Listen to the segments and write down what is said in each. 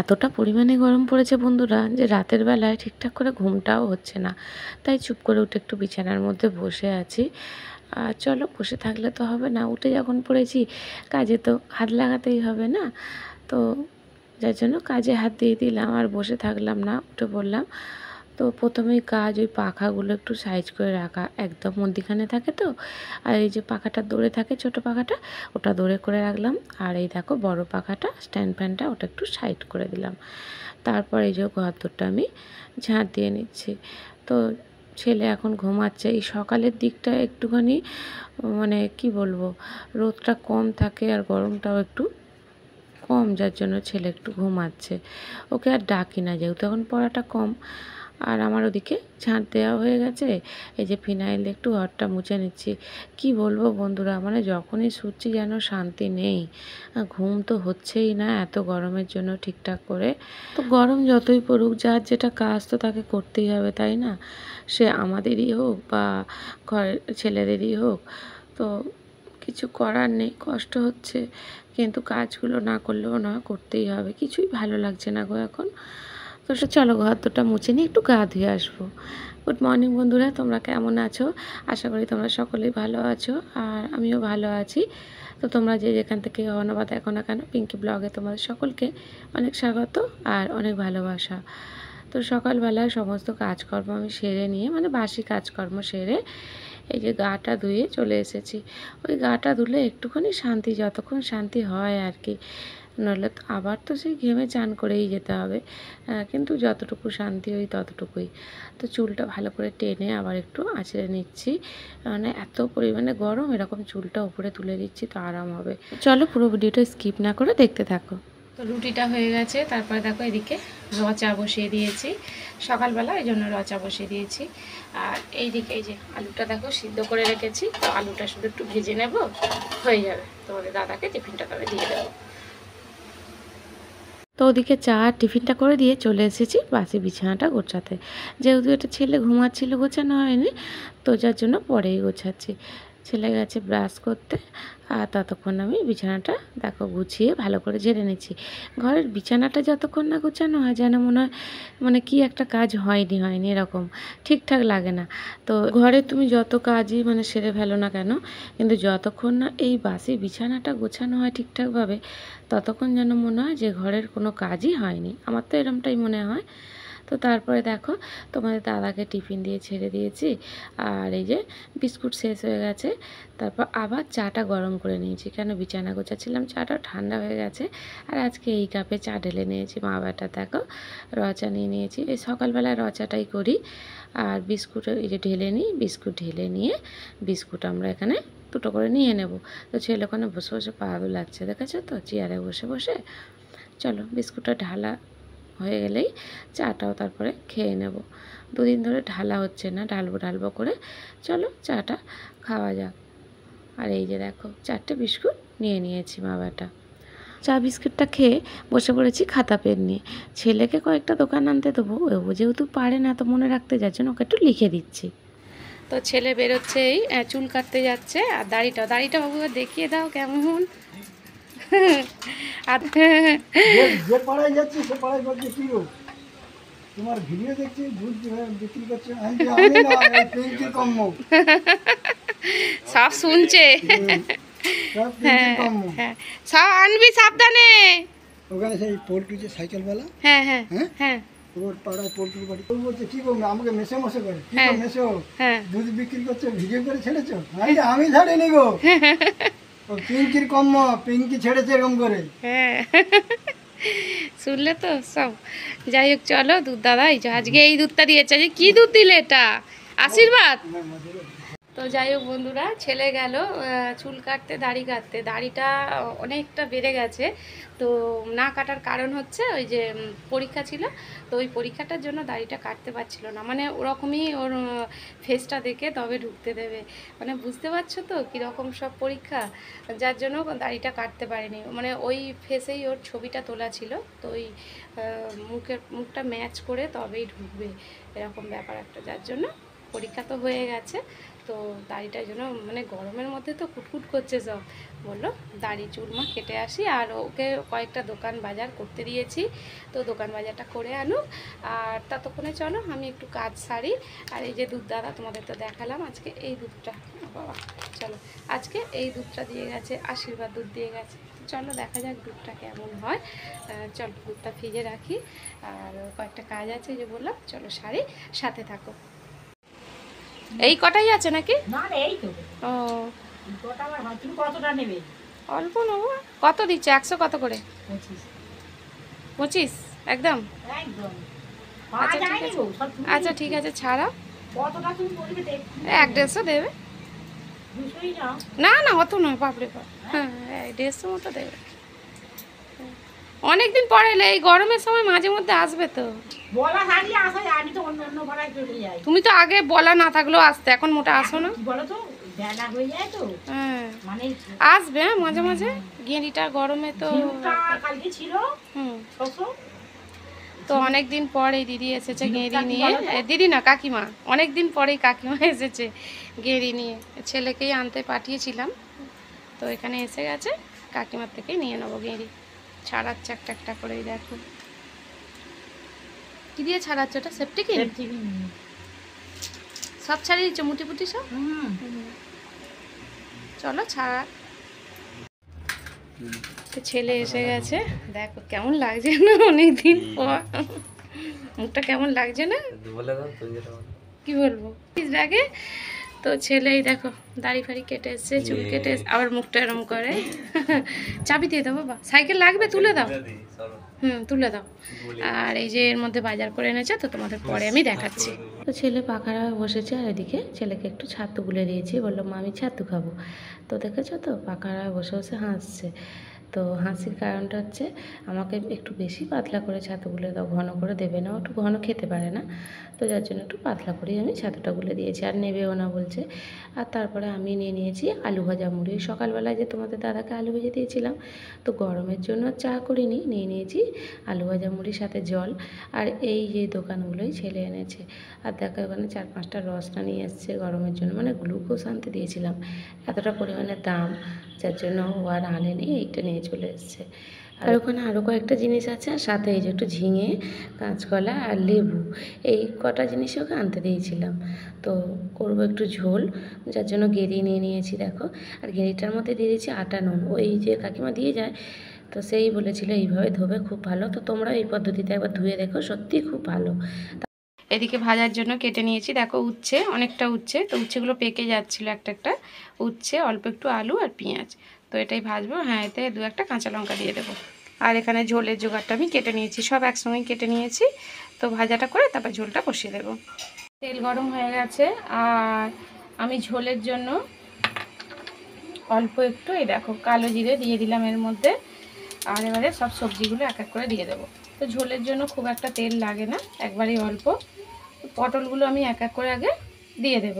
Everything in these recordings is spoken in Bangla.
এতটা পরিমাণে গরম পড়েছে বন্ধুরা যে রাতের বেলায় ঠিকঠাক করে ঘুমটাও হচ্ছে না। তাই চুপ করে উঠে একটু বিছানার মধ্যে বসে আছি। আর চলো, বসে থাকলে তো হবে না, উঠে যখন পড়েছি কাজে তো হাত লাগাতেই হবে না। তো যার জন্য কাজে হাত দিয়ে দিলাম, আর বসে থাকলাম না, উঠে পড়লাম। তো প্রথমেই কাজ ওই পাখাগুলো একটু সাইজ করে রাখা, একদম মধ্যিখানে থাকে তো। আর এই যে পাখাটা দৌড়ে থাকে, ছোট পাখাটা, ওটা দৌড়ে করে রাখলাম। আর এই দেখো বড় পাখাটা, স্ট্যান্ড ফ্যানটা, ওটা একটু সাইড করে দিলাম। তারপর এই যে ঘর দোরটা আমি ঝাঁট দিয়ে নিচ্ছি। তো ছেলে এখন ঘুমাচ্ছে। এই সকালের দিকটা একটুখানি মানে কি বলবো, রোদটা কম থাকে আর গরমটাও একটু কম, যার জন্য ছেলে একটু ঘুমাচ্ছে। ওকে আর ডাকি না, যেহেতু এখন পড়াটা কম। আর আমার ওদিকে ঝাঁট দেওয়া হয়ে গেছে। এই যে ফিনাইল একটু ঘরটা মুছে নিচ্ছি। কি বলবো বন্ধুরা, মানে যখনই শুচ্ছি যেন শান্তি নেই। ঘুম তো হচ্ছেই না এত গরমের জন্য ঠিকঠাক করে। তো গরম যতই পড়ুক, যার যেটা কাজ তো তাকে করতেই হবে, তাই না? সে আমাদেরই হোক বা ঘরের ছেলেদেরই হোক। তো কিছু করার নেই, কষ্ট হচ্ছে, কিন্তু কাজগুলো না করলেও না, করতেই হবে। কিছুই ভালো লাগছে না গো এখন। তো চলো ঘর দুটা মুছে নিয়ে একটু গা ধুয়ে আসবো। গুড মর্নিং বন্ধুরা, তোমরা কেমন আছো? আশা করি তোমরা সকলেই ভালো আছো, আর আমিও ভালো আছি। তো তোমরা যে যেখান থেকে হনো বা দেখো না কেন, পিঙ্কি ব্লগে তোমাদের সকলকে অনেক স্বাগত আর অনেক ভালোবাসা। তো সকালবেলায় সমস্ত কাজকর্ম আমি সেরে নিয়ে, মানে বাসি কাজকর্ম সেরে এই যে গাটা ধুয়ে চলে এসেছি। ওই গাটা ধুলে একটুখানি শান্তি, যতক্ষণ শান্তি হয় আর কি। নইলে তো আবার তো সেই ঘেমে চান করেই যেতে হবে। কিন্তু যতটুকু শান্তি ওই ততটুকুই। তো চুলটা ভালো করে টেনে আবার একটু আঁচড়ে নিচ্ছি, মানে এত পরিমাণে গরম, এরকম চুলটা উপরে তুলে দিচ্ছি তো আরাম হবে। চলো পুরো ভিডিওটা স্কিপ না করে দেখতে থাকো। তো রুটিটা হয়ে গেছে, তারপরে দেখো এদিকে রচা বসিয়ে দিয়েছি। সকালবেলা এই জন্য রচা বসিয়ে দিয়েছি। আর এইদিকে এই যে আলুটা দেখো সিদ্ধ করে রেখেছি, তো আলুটা শুধু একটু ভেজে নেব, হয়ে যাবে। তোমাদের দাদাকে টিফিনটা তবে দিয়ে দেবো। তো ওদিকে চা আর টিফিনটা করে দিয়ে চলে এসেছি বাসি বিছানাটা গোছাতে। যেহেতু এটা ছেলে ঘুমাচ্ছিল, গোছানো হয়নি, তো যার জন্য পরেই গোছাচ্ছি। ছেলে গেছে ব্রাশ করতে, আর ততক্ষণ আমি বিছানাটা দেখো গুছিয়ে ভালো করে ঝেড়ে নিচ্ছি। ঘরের বিছানাটা যতক্ষণ না গোছানো হয় যেন মনে হয় মানে কি একটা কাজ হয়নি এরকম, ঠিকঠাক লাগে না। তো ঘরে তুমি যত কাজই মানে সেরে ফেলো না কেন, কিন্তু যতক্ষণ না এই বাসি বিছানাটা গোছানো হয় ঠিকঠাকভাবে, ততক্ষণ যেন মনে হয় যে ঘরের কোনো কাজই হয়নি। আমার তো এরমটাই মনে হয়। তো তারপরে দেখো তোমাদের দাদাকে টিফিন দিয়ে ছেড়ে দিয়েছি, আর এই যে বিস্কুট শেষ হয়ে গেছে। তারপর আবার চাটা গরম করে নিয়েছি, কেন বিছানা গোছাচ্ছিলাম, চাটা ঠান্ডা হয়ে গেছে। আর আজকে এই কাপে চা ঢেলে নিয়েছি, মা বেটা দেখো রচা নিয়ে নিয়েছি। এই সকালবেলায় রচাটাই করি। আর বিস্কুট এই যে ঢেলে নিই, বিস্কুট ঢেলে নিয়ে বিস্কুট আমরা এখানে দুটো করে নিয়ে নেব। তো ছেলে ওখানে বসে বসে পা লাগছে, দেখেছো তো, চেয়ারে বসে বসে। চলো বিস্কুটটা ঢালা হয়ে গেলেই চাটাও তারপরে খেয়ে নেব। দুদিন ধরে ঢালা হচ্ছে না, ঢালবো করে। চলো চাটা খাওয়া যাক। আর এই যে দেখো 4টে বিস্কুট নিয়ে নিয়েছি মা বেটা। চা বিস্কুটটা খেয়ে বসে পড়েছি খাতা পেন নিয়ে। ছেলেকে কয়েকটা দোকান আনতে দেবো, ও যেহেতু পারে না তো মনে রাখতে, যার জন্য ওকে একটু লিখে দিচ্ছি। তো ছেলে বেরোচ্ছে, এই চুল কাটতে যাচ্ছে। আর দাড়িটা বাবু দেখিয়ে দাও কেমন। আর যে পাড়ায় যাচ্ছি সে পাড়ায় বলছে কি গো তোমার ভিডিও দেখছি ভুল বিক্রি করছে, আমি না এই পেন্টির কম্ম সব শুনছে। সব হ্যাঁ পেন্টির কম্ম। হ্যাঁ, সব আনবি সাবধানে। ওখানে সেই পোল্ট্রি যে সাইকেলওয়ালা, হ্যাঁ হ্যাঁ হ্যাঁ হ্যাঁ ওর পাড়ায় পোল্ট্রির বাড়ি, ও বলছে কি গো আমাকে মেসে মশে করে, কি গো হ্যাঁ মেসো হ্যাঁ দুধ বিক্রি করছো ভিডিও করে ছেড়েছো, আমি ছাড়িনি গো, ও পিঙ্কির কম্ম, পিঙ্কি ছেড়েছে এরকম করে। হ্যাঁ, শুনলে তো সব। যাই হোক চলো, দুধ দাদা এই যে আজকে এই দুধটা দিয়েছে। আজকে কি দুধ দিলে এটা? আশীর্বাদ। তো যাই হোক বন্ধুরা, ছেলে গেল চুল কাটতে, দাড়ি কাটতে। দাড়িটা অনেকটা বেড়ে গেছে, তো না কাটার কারণ হচ্ছে ওই যে পরীক্ষা ছিল, তো ওই পরীক্ষাটার জন্য দাড়িটা কাটতে পারছিল না। মানে ওরকমই ওর ফেসটা দেখে তবে ঢুকতে দেবে, মানে বুঝতে পারছো তো কীরকম সব পরীক্ষা, যার জন্য দাড়িটা কাটতে পারেনি। মানে ওই ফেসেই ওর ছবিটা তোলা ছিল, তো ওই মুখটা ম্যাচ করে তবেই ঢুকবে, এরকম ব্যাপার একটা, যার জন্য পরীক্ষা তো হয়ে গেছে। তো দাড়িটার জন্য মানে গরমের মধ্যে তো কুটকুট করছে সব, বললো দাড়ি চুলমা কেটে আসি, আর ওকে কয়েকটা দোকান বাজার করতে দিয়েছি, তো দোকান বাজারটা করে আনুক, আর ততক্ষণে চলো আমি একটু কাজ সারি। আর এই যে দুধ দাদা তোমাদের তো দেখালাম, আজকে এই দুধটা, বাবা চলো, আজকে এই দুধটা দিয়ে গেছে, আশীর্বাদ দুধ দিয়ে গেছে। চলো দেখা যাক দুধটা কেমন হয়। চলো দুধটা ফ্রিজে রাখি, আর কয়েকটা কাজ আছে যে বললাম, চলো সারি, সাথে থাকো। এই কটাই আছে নাকি? না রে, এই তো ও গোটা আমার হাত। তুমি কতটা নেবে? অল্প নেবো। কত দিচ্ছে? 100 কত করে? 25। 25 একদম? একদম। আচ্ছা ঠিক যায়নি আছে, গো, সব তুমি আচ্ছা ঠিক আছে ছাড়া। কতটা তুমি বলবে দেখ। 1-150 দেবে? 200ই নাও। না না অত নয়, বাপরে বাপ, হ্যাঁ 150 মতো দেবে। অনেকদিন পরে এলে, এই গরমের সময় মাঝে মধ্যে আসবে তো। বলা হারিয়ে আসা যায়, আমি তো অন্য অন্য ভাড়ায় চলে যাই। তুমি তো আগে বলা না থাকলেও আসতে, এখন মোটা আসো না। কি বলো তো, বেলা হয়ে যায় তো, হ্যাঁ মানে আসবে, হ্যাঁ মাঝে মাঝে। গেঁড়িটা গরমে তো ঝিনুকটা কালকে ছিল হুম। 600। তো অনেক দিন পর এই দিদি এসেছে গেঁড়ি নিয়ে, দিদি না কাকিমা, অনেক দিন পরেই কাকিমা এসেছে গেঁড়ি নিয়ে। ছেলেকেই আনতে পাঠিয়েছিলাম, তো এখানে এসে গেছে, কাকিমার থেকেই নিয়ে নেবো গেঁড়ি। ছাড়াচ্ছে একটা একটা করেই, দেখো কি দিয়ে ছাড়াচ্ছে ওটা, সেফটিকিন সব ছাড়িয়ে দিচ্ছে, মুটি পুটি সব। চলো ছাড়া। তো ছেলে এসে গেছে, দেখো কেমন লাগছে না অনেকদিন পর, মুখটা কেমন লাগছে না, কি বলবো আগে। তো ছেলেই দেখো দাড়ি ফাড়ি কেটে এসছে, চুল কেটে আবার মুখটা এরম করে। চাবি দিয়ে দাও বাবা, সাইকেল লাগবে তুলে দাও, তুলে দাও। আর এই যে এর মধ্যে বাজার করে এনেছে, তো তোমাদের পরে আমি দেখাচ্ছি। তো ছেলে পাখারা বসেছে, আর এদিকে ছেলেকে একটু ছাতু গুলে দিয়েছি, বললো মা আমি ছাতু খাবো। তো দেখেছো তো পাখারা বসে বসে হাসছে। তো হাসির কারণটা হচ্ছে আমাকে একটু বেশি পাতলা করে ছাতু গুলে দাও, ঘন করে দেবে না, একটু ঘন খেতে পারে না, তো যার জন্য একটু পাতলা করেই আমি ছাতুটা গুলে দিয়েছি, আর নেবেও না বলছে। আর তারপরে আমি নিয়ে নিয়েছি আলু ভাজা মুড়ি। সকালবেলায় যে তোমাদের দাদাকে আলু ভেজে দিয়েছিলাম, তো গরমের জন্য চা করিনি, নিয়ে নিয়েছি আলু ভাজা মুড়ির সাথে জল। আর এই যে দোকানগুলোই ছেলে এনেছে, আর দেখো এখানে 4-5টা রসনা নিয়ে এসছে গরমের জন্য, মানে গ্লুকোজ আনতে দিয়েছিলাম, এতটা পরিমাণে দাম, যার জন্য ও আর আনেনি, এইটা নিয়ে চলে এসছে। আর ওখানে আরও কয়েকটা জিনিস আছে, আর সাথে এই যে একটু ঝিঙে, কাঁচকলা আর লেবু, এই কটা জিনিস ওকে আনতে দিয়েছিলাম। তো করবো একটু ঝোল, যার জন্য গেঁড়ি নিয়ে নিয়েছি দেখো। আর গেঁড়িটার মধ্যে দিয়ে দিয়েছি আটা নুন, ওই যে কাকিমা দিয়ে যায়, তো সেই বলেছিল এইভাবে ধোবে খুব ভালো, তো তোমরা এই পদ্ধতিতে একবার ধুয়ে দেখো, সত্যিই খুব ভালো। এদিকে ভাজার জন্য কেটে নিয়েছি, দেখো উচ্ছে, অনেকটা উচ্ছে, তো উচ্ছেগুলো পেকে যাচ্ছিলো একটা একটা উচ্ছে, অল্প একটু আলু আর পেঁয়াজ, তো এটাই ভাজবো। হ্যাঁ এতে 2-1টা কাঁচা লঙ্কা দিয়ে দেবো। আর এখানে ঝোলের জোগাড়টা আমি কেটে নিয়েছি, সব একসঙ্গেই কেটে নিয়েছি, তো ভাজাটা করে তারপর ঝোলটা কষিয়ে দেবো। তেল গরম হয়ে গেছে, আর আমি ঝোলের জন্য অল্প একটু এই দেখো কালো জিরে দিয়ে দিলাম এর মধ্যে, আর এবারে সব সবজিগুলো এক এক করে দিয়ে দেবো। তো ঝোলের জন্য খুব একটা তেল লাগে না, একবারই অল্প। পটলগুলো আমি এক এক করে আগে দিয়ে দেব।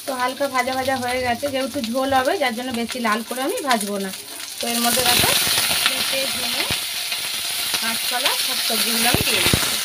তো হালকা ভাজা ভাজা হয়ে গেছে, যেহেতু ঝোল হবে যার জন্য বেশি লাল করে আমি ভাজবো না। তো এর মধ্যে দেখো পেঁপে, ঝিঙে, কাঁচকলা, সব সবজিগুলো আমি দিয়ে দিচ্ছি।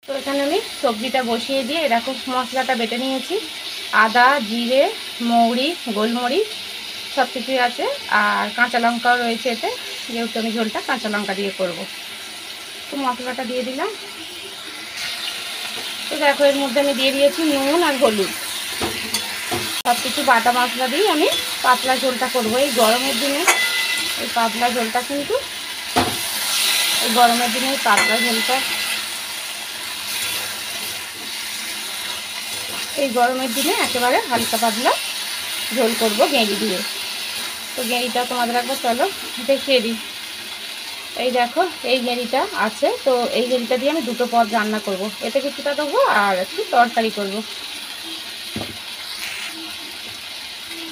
তো এখানে আমি সবজিটা বসিয়ে দিয়ে এরকম মশলাটা বেটে নিয়েছি, আদা, জিরে, মৌরি, গোলমরিচ সব কিছুই আছে, আর কাঁচা লঙ্কাও রয়েছে এতে, যেহেতু আমি ঝোলটা কাঁচা লঙ্কা দিয়ে করব। তো মশলাটা দিয়ে দিলাম। তো দেখো এর মধ্যে আমি দিয়ে দিয়েছি নুন আর হলুদ, সব কিছু বাটা মশলা দিয়ে আমি পাতলা ঝোলটা করবো। এই গরমের দিনে এই পাতলা ঝোলটা কিন্তু, এই গরমের দিনে এই পাতলা ঝোলটা, এই গরমের দিনে একেবারে হালকা পাতলা ঝোল করব গেঁড়ি দিয়ে। তো গেঁড়িটা তোমাদের একবার চলো দেখিয়ে দিই। এই দেখো এই গেঁড়িটা আছে, তো এই গেঁড়িটা দিয়ে আমি 2টো পদ রান্না করব, এতে কিছুটা দেবো আর একটু তরকারি করব।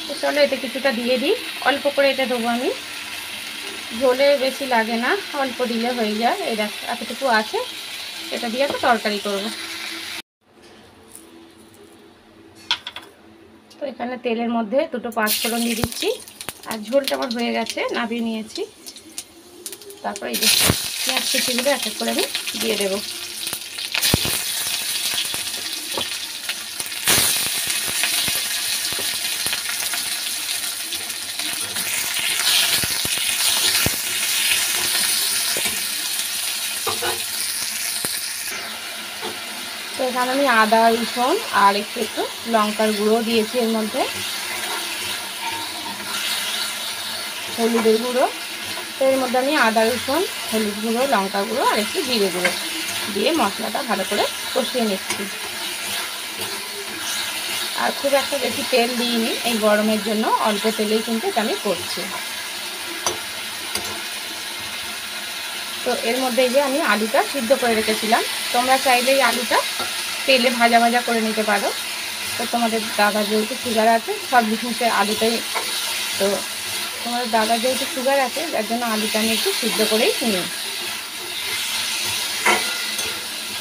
তো চলো এতে কিছুটা দিয়ে দিই, অল্প করে এটা দেবো আমি, ঝোলে বেশি লাগে না, অল্প দিলে হয়ে যায়। এই দেখো এতটুকু আছে, এটা দিয়ে একটা তরকারি করব। তো এখানে তেলের মধ্যে দুটো পাঁচফোড়ন দিয়ে দিচ্ছি, আর ঝোলটা আমার হয়ে গেছে, নামিয়ে নিয়েছি। তারপরে এই যে পেঁয়াজ কুচিগুলো এক এক করে আমি দিয়ে দেবো। তো এখানে আমি আদা রসুন আর একটু একটু লঙ্কার গুঁড়ো দিয়েছি, এর মধ্যে হলুদের গুঁড়ো। তো এর মধ্যে আমি আদা রসুন, হলুদ গুঁড়ো, লঙ্কা গুঁড়ো আর একটু জিরে গুঁড়ো দিয়ে মশলাটা ভালো করে কষিয়ে নিচ্ছি। আর খুব একটা বেশি তেল দিইনি, এই গরমের জন্য অল্প তেলেই কিন্তু এটা আমি করছি। তো এর মধ্যে এই যে আমি আলুটা সিদ্ধ করে রেখেছিলাম, তোমরা চাইলে এই আলুটা তেলে ভাজা ভাজা করে নিতে পারো। তো তোমাদের দাদা যেহেতু সুগার আছে, সব জিনিসের আলুটাই, তো তোমাদের দাদা যেহেতু সুগার আছে যার জন্য আলুটা আমি একটু সিদ্ধ করেই নিই।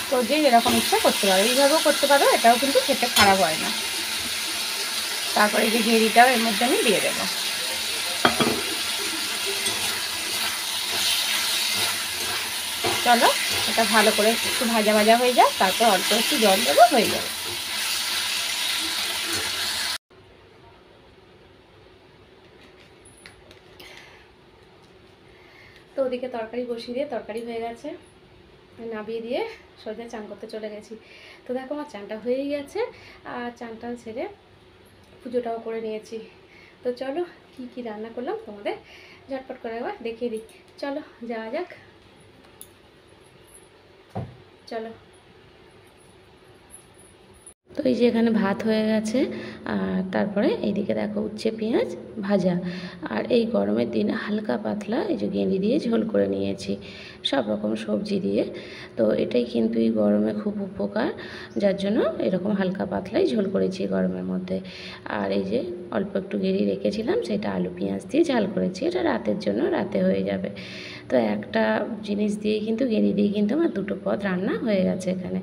তো যে যেরকম ইচ্ছা করতে পারো, এইভাবেও করতে পারো, এটাও কিন্তু খেতে খারাপ হয় না। তারপরে যে ঘেরিটাও এর মধ্যে আমি দিয়ে দেবো। চলো এটা ভালো করে একটু ভাজা ভাজা হয়ে যায়, তারপর অল্প একটু জল দেবো, হয়ে যাবে। তো ওদিকে তরকারি বসিয়ে দিয়ে তরকারি হয়ে গেছে, নামিয়ে দিয়ে সোজা চান করতে চলে গেছি। তো দেখো আমার চানটা হয়েই গেছে, আর চানটা ছেড়ে পুজোটাও করে নিয়েছি। তো চলো কি কি রান্না করলাম তোমাদের ঝটপট করে একবার দেখিয়ে দিই। চলো যাওয়া যাক, চলো। তো এই যে এখানে ভাত হয়ে গেছে, আর তারপরে এইদিকে দেখো উচ্ছে পেঁয়াজ ভাজা, আর এই গরমের দিন হালকা পাতলা এই যে গেঁড়ি দিয়ে ঝোল করে নিয়েছি, সব রকম সবজি দিয়ে। তো এটাই কিন্তু এই গরমে খুব উপকার, যার জন্য এরকম হালকা পাতলাই ঝোল করেছি গরমের মধ্যে। আর এই যে অল্প একটু গেঁড়ি রেখেছিলাম, সেটা আলু পেঁয়াজ দিয়ে ঝাল করেছি, এটা রাতের জন্য, রাতে হয়ে যাবে। তো একটা জিনিস দিয়ে কিন্তু গেঁড়ি দিয়ে কিন্তু আমার দুটো পদ রান্না হয়ে গেছে এখানে।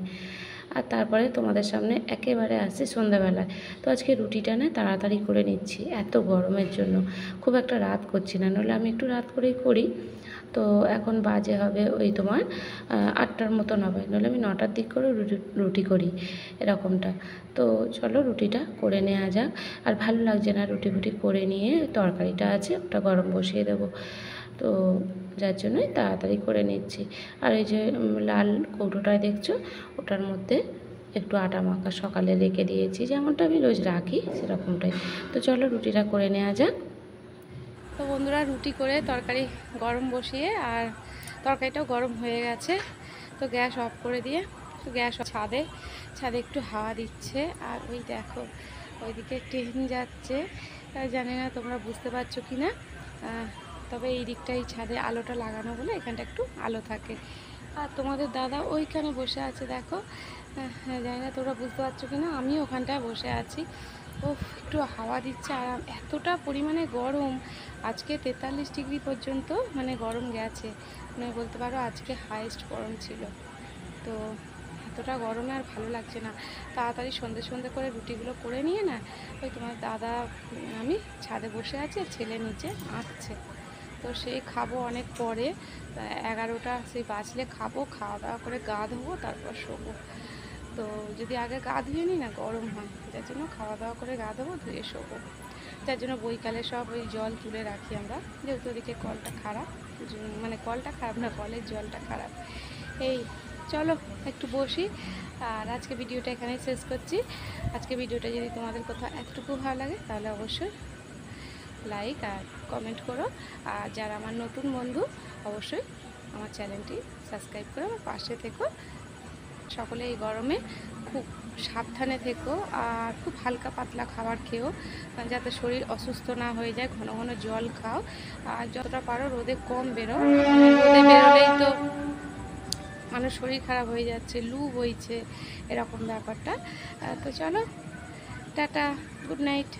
আর তারপরে তোমাদের সামনে একেবারে আসছি সন্ধ্যাবেলায়। তো আজকে রুটিটা না তাড়াতাড়ি করে নিচ্ছি, এত গরমের জন্য খুব একটা রাত করছি না, নাহলে আমি একটু রাত করেই করি। তো এখন বাজে হবে ওই তোমার 8টার মতন হবে, নাহলে আমি 9টার দিক করে রুটি করি এরকমটা। তো চলো রুটিটা করে নেওয়া যাক। আর ভালো লাগছে না রুটি ফুটি করে নিয়ে, তরকারিটা আছে ওটা গরম বসিয়ে দেবো, তো যার জন্যই তাড়াতাড়ি করে নিচ্ছি। আর এই যে লাল কৌটোটায় দেখছো, ওটার মধ্যে একটু আটা মাখা সকালে রেখে দিয়েছি, যেমনটা আমি রোজ রাখি সেরকমটাই। তো চলো রুটিটা করে নেওয়া যাক। তো বন্ধুরা রুটি করে তরকারি গরম বসিয়ে, আর তরকারিটাও গরম হয়ে গেছে, তো গ্যাস অফ করে দিয়ে তো গ্যাস ছাদে একটু হাওয়া দিচ্ছে। আর ওই দেখো ওইদিকে ট্রেন যাচ্ছে, জানি না তোমরা বুঝতে পারছো কি না, তবে এই দিকটাই ছাদে আলোটা লাগানো বলে এখানটা একটু আলো থাকে। আর তোমাদের দাদা ওইখানে বসে আছে দেখো, জানি না তোমরা বুঝতে পারছো কি না, আমি ওখানটায় বসে আছি। ও একটু হাওয়া দিচ্ছে, আর এতটা পরিমাণে গরম, আজকে 43 ডিগ্রি পর্যন্ত মানে গরম গেছে, মানে বলতে পারো আজকে হাইয়েস্ট গরম ছিল। তো এতটা গরমে আর ভালো লাগছে না, তাড়াতাড়ি সন্ধে করে রুটিগুলো করে নিয়ে না, ওই তোমার দাদা আমি ছাদে বসে আছি, ছেলে নিচে আঁকছে। তো সেই খাবো অনেক পরে, 11টা সেই বাজলে খাবো, খাওয়া দাওয়া করে গা ধোবো, তারপর শোবো। তো যদি আগে গা ধুয়ে নিই না গরম হয়, যার জন্য খাওয়া দাওয়া করে গা ধোবো, ধুয়ে শোবো। যার জন্য বইকালে সব ওই জল তুলে রাখি আমরা, যেহেতু ওদিকে কলটা খারাপ, মানে কলটা খারাপ না, কলের জলটা খারাপ। এই চলো একটু বসি, আর আজকে ভিডিওটা এখানেই শেষ করছি। আজকে ভিডিওটা যদি তোমাদের কোথাও এতটুকু ভালো লাগে তাহলে অবশ্যই লাইক আর কমেন্ট করো, আর যারা আমার নতুন বন্ধু অবশ্যই আমার চ্যানেলটি সাবস্ক্রাইব করে আমার পাশে থেকো। সকলে এই গরমে খুব সাবধানে থেকো, আর খুব হালকা পাতলা খাবার খেও, যাতে শরীর অসুস্থ না হয়ে যায়। ঘন ঘন জল খাও, আর যতটা পারো রোদে কম বেরো, রোদে বেরোলেই তো মানুষ শরীর খারাপ হয়ে যাচ্ছে, লু বইছে, এরকম ব্যাপারটা। তো চলো টাটা, গুড নাইট।